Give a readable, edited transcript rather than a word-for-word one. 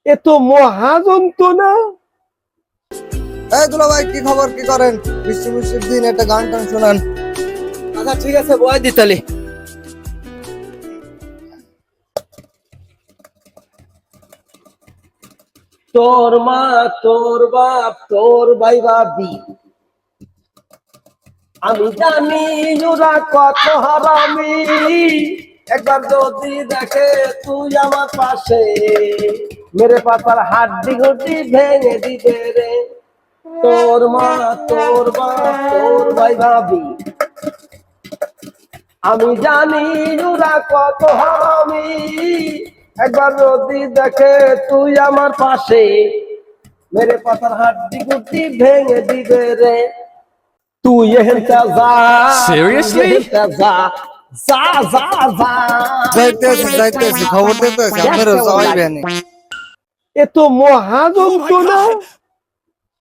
এ তো মহাযন্ত্রণা। এই দুলা ভাই, কি খবর, কি করেন? বৃষ্টি বৃষ্টির দিন একটা গান টান শোনান। আচ্ছা ঠিক আছে, বয় দিতালি। তোর মা, তোর বাপ, তোর ভাই ভাবি, আমি জানি ওরা কত হারামি। একবার যদি দেখে তুই আমার পাশে, মেরে পাতার হাড্ডি গুড্ডি ভেঙে দিবে রে। তোর মা, তোর বাপ, তোর ভাই ভাবি, আমি জানি ওরা কত হারামি। একবার যদি দেখে তুই আমার পাশে, মেরে পাতার হাড্ডি গুড্ডি ভেঙে দিবে রে। তুই এহেনটা যা, Seriously? এহেনটা যা, যা যা যা। যাইতেছি, খবর দিতে আপনারও যাইবেন। এ তো মহাযন্ত্রণা।